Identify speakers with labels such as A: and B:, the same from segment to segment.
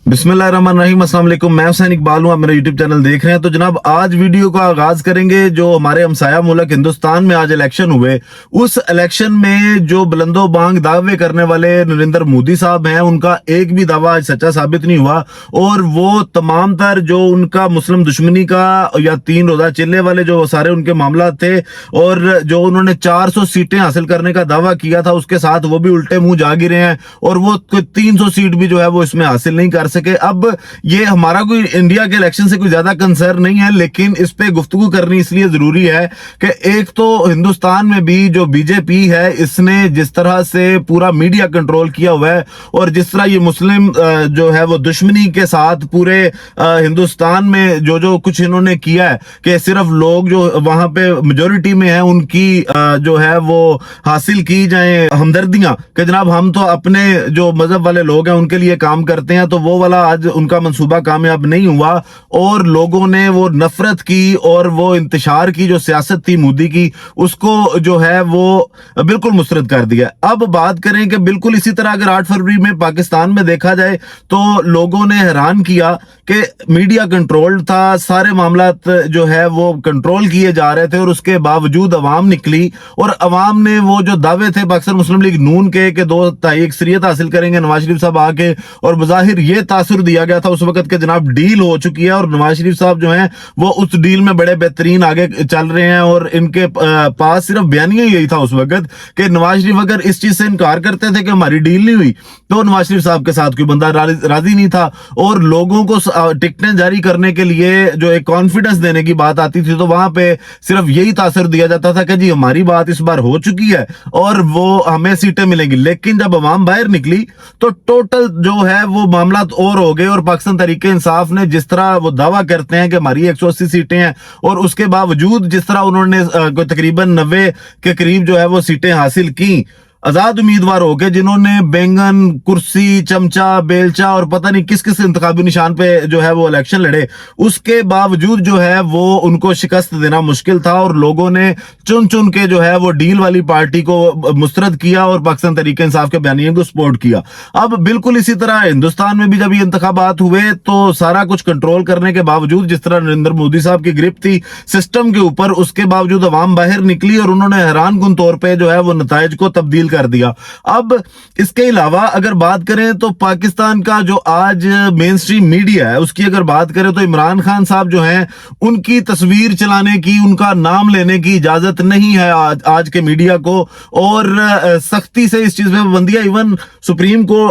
A: बिस्मिल्लाहिर्रहमानिर्रहीम, अस्सलाम वालेकुम। मैं हुसैन इकबाल हूँ, आप मेरा यूट्यूब चैनल देख रहे हैं। तो जनाब आज वीडियो का आगाज करेंगे। जो हमारे हमसाया मुल्क हिंदुस्तान में आज इलेक्शन हुए, उस इलेक्शन में जो बुलंदो बांग दावे करने वाले नरेंद्र मोदी साहब हैं, उनका एक भी दावा आज सच्चा साबित नहीं हुआ। और वो तमाम तर जो उनका मुस्लिम दुश्मनी का या 3 रोजा चिल्ले वाले जो सारे उनके मामला थे, और जो उन्होंने 400 सीटें हासिल करने का दावा किया था, उसके साथ वो भी उल्टे मुंह जा गिरे हैं और वो 300 सीट भी जो है वो इसमें हासिल नहीं कर सके। अब ये हमारा कोई इंडिया के इलेक्शन से कोई ज्यादा कंसर्न नहीं है, लेकिन इस पे गुफ्तगू करनी इसलिए जरूरी है कि एक तो हिंदुस्तान में भी जो बीजेपी है, इसने जिस तरह से पूरा मीडिया कंट्रोल किया हुआ है और जिस तरह ये मुस्लिम जो है वो दुश्मनी के साथ पूरे हिंदुस्तान में जो जो कुछ इन्होंने किया है कि सिर्फ लोग जो वहां पे मेजोरिटी में है उनकी जो है वो हासिल की जाए हमदर्दियां कि जनाब हम तो अपने जो मजहब वाले लोग हैं उनके लिए काम करते हैं, तो वो वाला आज उनका मंसूबा कामयाब नहीं हुआ और लोगों ने वो नफरत की और वो इंतशार की जो सियासत थी मोदी की, उसको जो है वो बिल्कुल मुस्तरद कर दिया। अब बात करें कि बिल्कुल इसी तरह अगर 8 फरवरी में पाकिस्तान में देखा जाए तो लोगों ने हैरान किया कि मीडिया कंट्रोल्ड था, सारे मामला जो है वो कंट्रोल किए जा रहे थे और उसके बावजूद अवाम निकली और अवाम ने वो जो दावे थे पाकिस्तान मुस्लिम लीग नून के 2 अक्सरियत हासिल करेंगे नवाज शरीफ साहब आके, और बज़ाहिर ये तासुर दिया गया था उस वक्त के जनाब डील हो चुकी है और नवाज शरीफ साहब जो हैं वो उस डील में बड़े बेहतरीन आगे चल रहे हैं और इनके पास सिर्फ बयानिया यही था उस वक्त कि नवाज शरीफ अगर इस चीज से इनकार करते थे कि हमारी डील नहीं हुई तो नवाज शरीफ साहब के साथ कोई बंदा राजी नहीं था। और लोगों को टिकटें जारी करने के लिए जो एक कॉन्फिडेंस देने की बात आती थी तो वहां पे सिर्फ यही तासुर दिया जाता था कि जी हमारी बात इस बार हो चुकी है और वो हमें सीटें मिलेंगी। लेकिन जब अवाम बाहर निकली तो टोटल जो है वो मामला और हो गए और पाकिस्तान तहरीक इंसाफ ने जिस तरह वो दावा करते हैं कि हमारी 180 सीटें हैं और उसके बावजूद जिस तरह उन्होंने तकरीबन 90 के करीब जो है वो सीटें हासिल की, आजाद उम्मीदवार हो गए जिन्होंने बैंगन, कुर्सी, चमचा, बेलचा और पता नहीं किस किस इंतखाबी निशान पे जो है वो इलेक्शन लड़े, उसके बावजूद जो है वो उनको शिकस्त देना मुश्किल था और लोगों ने चुन चुन के जो है वो डील वाली पार्टी को मुस्तरद किया और पाकिस्तान तहरीक इंसाफ के बयानियों को सपोर्ट किया। अब बिल्कुल इसी तरह हिंदुस्तान में भी जब ये इंतखाबात हुए तो सारा कुछ कंट्रोल करने के बावजूद जिस तरह नरेंद्र मोदी साहब की ग्रिप थी सिस्टम के ऊपर, उसके बावजूद अवाम बाहर निकली और उन्होंने हैरान कुन तौर पर जो है वो नताइज को तब्दील कर दिया। अब इसके अलावा अगर बात करें तो पाकिस्तान का जो आज मेन स्ट्रीम मीडिया है उसकी अगर बात करें तो इमरान खान साहब जो हैं उनकी तस्वीर चलाने की, उनका नाम लेने की इजाजत नहीं है आज के मीडिया को और सख्ती से इस चीज में पाबंदियां इवन सुप्रीम को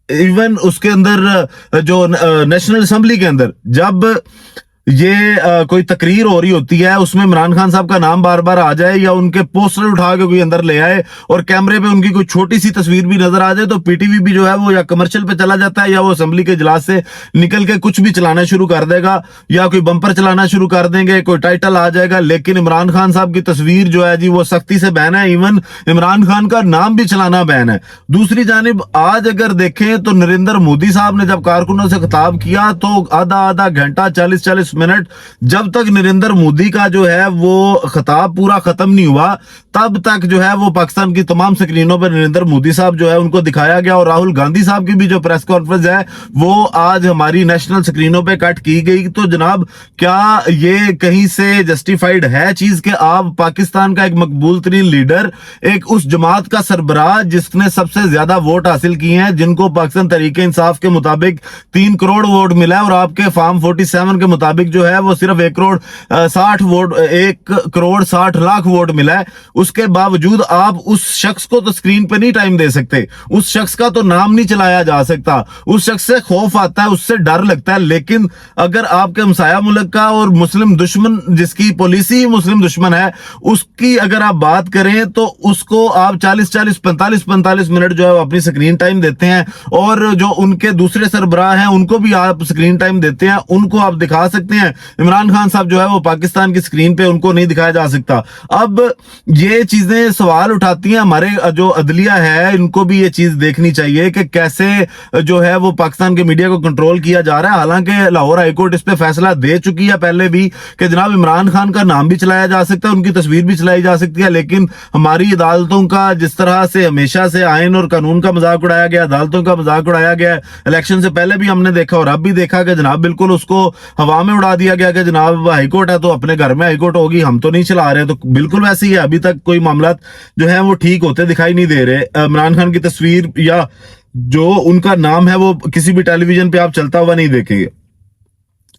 A: इवन उसके अंदर जो नेशनल असेंबली के अंदर जब ये कोई तकरीर हो रही होती है उसमें इमरान खान साहब का नाम बार बार आ जाए या उनके पोस्टर उठा के कोई अंदर ले आए और कैमरे पे उनकी कोई छोटी सी तस्वीर भी नजर आ जाए तो पीटीवी भी जो है वो या कमर्शियल पे चला जाता है या वो असेंबली के इजलास से निकल के कुछ भी चलाना शुरू कर देगा या कोई बम्पर चलाना शुरू कर देंगे, कोई टाइटल आ जाएगा। लेकिन इमरान खान साहब की तस्वीर जो है जी वो सख्ती से बैन है, इवन इमरान खान का नाम भी चलाना बैन है। दूसरी जानिब आज अगर देखें तो नरेंद्र मोदी साहब ने जब कारकुनों से खिताब किया तो आधा घंटा 40 मिनट जब तक नरेंद्र मोदी का जो है वो खिताब पूरा खत्म नहीं हुआ तब तक जो है वो पाकिस्तान की तमाम स्क्रीनों पर नरेंद्र मोदी साहब जो है उनको दिखाया गया और राहुल गांधी साहब की भी जो प्रेस कॉन्फ्रेंस है वो आज हमारी नेशनल स्क्रीनों पे कट की गई। तो जनाब क्या ये कहीं से जस्टिफाइड है चीज कि आप पाकिस्तान का एक मकबूल तरीन लीडर, एक उस जमात का सरबराह जिसने सबसे ज्यादा वोट हासिल किए हैं, जिनको पाकिस्तान तहरीक इंसाफ के मुताबिक 3 करोड़ वोट मिला है और आपके फॉर्म 47 के मुताबिक जो है वो सिर्फ 1 करोड़ 60 लाख वोट मिला है, उसके बावजूद आप उस शख्स को तो स्क्रीन पे नहीं टाइम दे सकते, उस शख्स का तो नाम नहीं चलाया जा सकता, उस शख्स से खौफ आता है, उससे डर लगता है। लेकिन अगर आपके हमसाया मुल्क का और मुस्लिम दुश्मन जिसकी पॉलिसी मुस्लिम दुश्मन है उसकी अगर आप बात करें तो उसको आप 45 मिनट जो है अपनी स्क्रीन टाइम देते हैं और जो उनके दूसरे सरबराह हैं उनको भी आप स्क्रीन टाइम देते हैं, उनको आप दिखा सकते हैं हैं इमरान खान साहब जो है वो पाकिस्तान की स्क्रीन पे उनको नहीं दिखाया जा सकता। अब ये चीजें सवाल उठाती हैं, हमारे जो अदलिया है इनको भी ये चीज देखनी चाहिए कि कैसे जो है वो पाकिस्तान के मीडिया को कंट्रोल किया जा रहा है। हालांकि लाहौर हाईकोर्ट इस पे फैसला दे चुकी है पहले भी कि जनाब इमरान खान का नाम भी चलाया जा सकता है, उनकी तस्वीर भी चलाई जा सकती है, लेकिन हमारी अदालतों का जिस तरह से हमेशा से आयन और कानून का मजाक उड़ाया गया, अदालतों का मजाक उड़ाया गया, इलेक्शन से पहले भी हमने देखा और अब भी देखा कि जनाब बिल्कुल उसको हवा में उड़ा दिया गया कि जनाब हाईकोर्ट है तो अपने घर में हाईकोर्ट होगी, हम तो नहीं चला रहे। तो बिल्कुल वैसे ही है, अभी तक कोई मामला जो है वो ठीक होते दिखाई नहीं दे रहे। इमरान खान की तस्वीर या जो उनका नाम है वो किसी भी टेलीविजन पे आप चलता हुआ नहीं देखेंगे।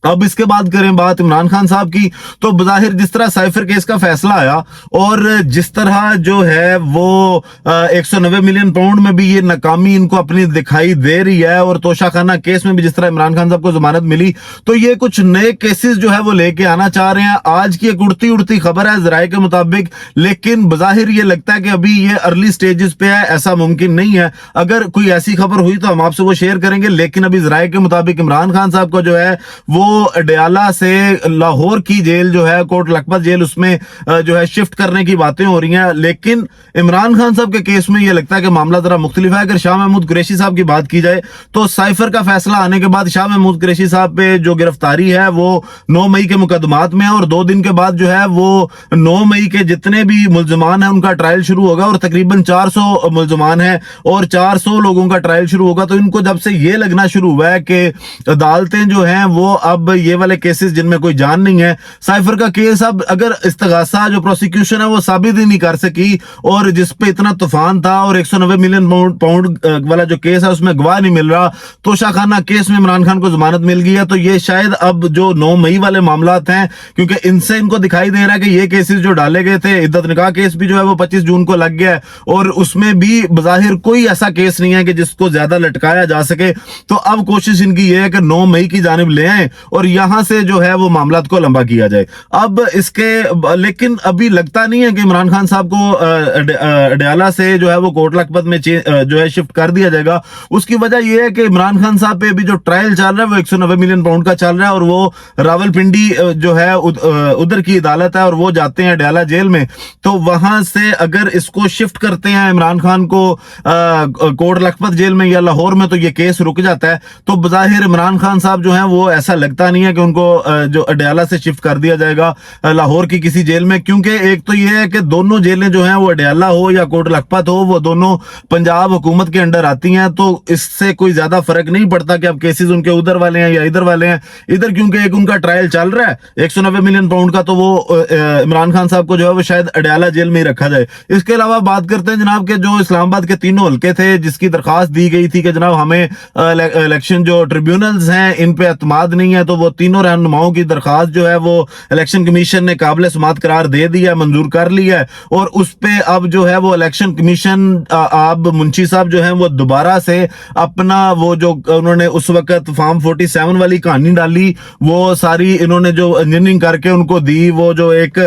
A: अब इसके बाद करें बात इमरान खान साहब की, तो बज़ाहिर जिस तरह साइफर केस का फैसला आया और जिस तरह जो है वो 190 मिलियन पाउंड में भी ये नाकामी इनको अपनी दिखाई दे रही है और तोशाखाना केस में भी जिस तरह इमरान खान साहब को जमानत मिली, तो ये कुछ नए केसेस जो है वो लेके आना चाह रहे हैं। आज की एक उड़ती उड़ती खबर है जराये के मुताबिक, लेकिन बज़ाहिर ये लगता है कि अभी ये अर्ली स्टेजेस पे है, ऐसा मुमकिन नहीं है। अगर कोई ऐसी खबर हुई तो हम आपसे वो शेयर करेंगे, लेकिन अभी जराये के मुताबिक इमरान खान साहब को जो है वो अडयाला से लाहौर की जेल जो है कोट लखपत जेल उसमें जो है शिफ्ट करने की बातें हो रही हैं। लेकिन इमरान खान साहब के केस में यह लगता है कि मामला जरा मुख्तलिफ है। अगर शाह महमूद कुरैशी साहब की बात की जाए तो साइफर का फैसला आने के बाद शाह महमूद कुरैशी साहब पे जो गिरफ्तारी है वो 9 मई के मुकदमात में है और 2 दिन के बाद जो है वो 9 मई के जितने भी मुल्जमान हैं उनका ट्रायल शुरू होगा और तकरीबन 400 मुल्जमान हैं और 400 लोगों का ट्रायल शुरू होगा। तो इनको जब से ये लगना शुरू हुआ है कि अदालतें जो हैं वो अब ये वाले केसेस जिनमें कोई जान नहीं है, साइफर का केस अब अगर इस्तगासा जो प्रोसिक्यूशन है वो साबित ही नहीं कर सकी और जिस पे इतना तूफान था और 190 मिलियन पाउंड वाला जो केस है उसमें गवाह नहीं मिल रहा, तो शाखाना केस में इमरान खान को जमानत मिल गई है। तो ये शायद अब जो 9 मई वाले मामलात हैं, क्योंकि इनसे इनको दिखाई दे रहा है कि ये केसेस जो डाले गए थे, इद्दत निकाह केस भी जो है वो 25 जून को लग गया है और उसमें भी बज़ाहिर कोई ऐसा केस नहीं है कि जिसको ज्यादा लटकाया जा सके। तो अब कोशिश इनकी ये है कि 9 मई की जानिब ले आए और यहां से जो है वो मामला को लंबा किया जाए। अब इसके लेकिन अभी लगता नहीं है कि इमरान खान साहब को अडयाला से जो है वो कोट लखपत में जो है शिफ्ट कर दिया जाएगा। उसकी वजह यह है कि इमरान खान साहब पे भी जो ट्रायल चल रहा है वो 190 मिलियन पाउंड का चल रहा है और वो रावलपिंडी जो है उधर की अदालत है और वो जाते हैं अडयाला जेल में। तो वहां से अगर इसको शिफ्ट करते हैं इमरान खान को कोट लखपत जेल में या लाहौर में, तो ये केस रुक जाता है। तो बज़ाहिर इमरान खान साहब जो है वो ऐसा लगता नहीं है कि उनको जो अडयाला से शिफ्ट कर दिया जाएगा लाहौर की किसी जेल में, क्योंकि एक तो ये है कि दोनों जेलें जो हैं वो अडयाला हो या कोट लखपत हो वो दोनों पंजाब हुकूमत के अंडर आती हैं। तो इससे कोई ज्यादा फर्क नहीं पड़ता कि अब केसेस उनके उधर वाले हैं या इधर वाले हैं। इधर क्योंकि एक उनका ट्रायल चल रहा है 190 मिलियन पाउंड का, तो वो इमरान खान साहब को जो है वो शायद अडयाला जेल में ही रखा जाए। इसके अलावा बात करते हैं जनाब के जो इस्लामाबाद के तीनों हल्के थे जिसकी दरखास्त दी गई थी कि जनाब हमें इलेक्शन जो ट्रिब्यूनल्स हैं इन पे एतमाद नहीं है, तो वो तीनों रहनुमाओं की दरखास्त जो है वो इलेक्शन कमीशन ने काबिल समाअत करार दे दिया, मंजूर कर लिया है और उस पे अब जो है वो इलेक्शन कमीशन अब मुंशी साहब जो है वो दोबारा से अपना वो जो उन्होंने उस वक्त फॉर्म 47 वाली कहानी डाली वो सारी इन्होंने जो इंजीनियरिंग करके उनको दी, वो जो एक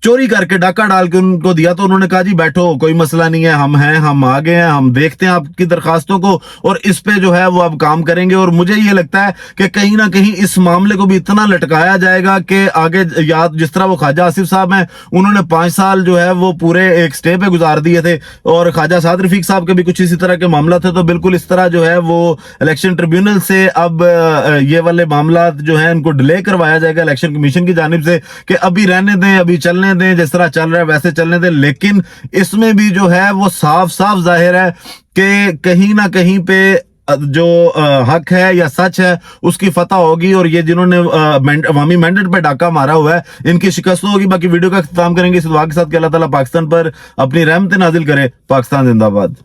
A: चोरी करके डाका डाल के उनको दिया, तो उन्होंने कहा जी बैठो कोई मसला नहीं है, हम आ गए हैं, हम देखते हैं आपकी दरखास्तों को और इस पे जो है वो अब काम करेंगे। और मुझे ये लगता है कि कहीं ना कहीं इस मामले को भी इतना लटकाया जाएगा कि आगे याद जिस तरह वो ख्वाजा आसिफ साहब हैं उन्होंने 5 साल जो है वो पूरे एक स्टे पे गुजार दिए थे और ख्वाजा साद रफीक साहब के भी कुछ इसी तरह के मामला थे। तो बिल्कुल इस तरह जो है वो इलेक्शन ट्रिब्यूनल से अब ये वाले मामला जो है इनको डिले करवाया जाएगा इलेक्शन कमीशन की जानिब से कि अभी रहने दें, अभी चलने दें, जिस तरह चल रहा है वैसे चलने दें। लेकिन इसमें भी जो है वो साफ साफ जाहिर है कि कहीं ना कहीं पे जो हक है या सच है उसकी फतह होगी और ये जिन्होंने अवामी मैंडेट पे डाका मारा हुआ है इनकी शिकस्त होगी। बाकी वीडियो का इख्तिताम करेंगे इस दुआ के साथ कि अल्लाह ताला पाकिस्तान पर अपनी रहमत नाजिल करे। पाकिस्तान जिंदाबाद।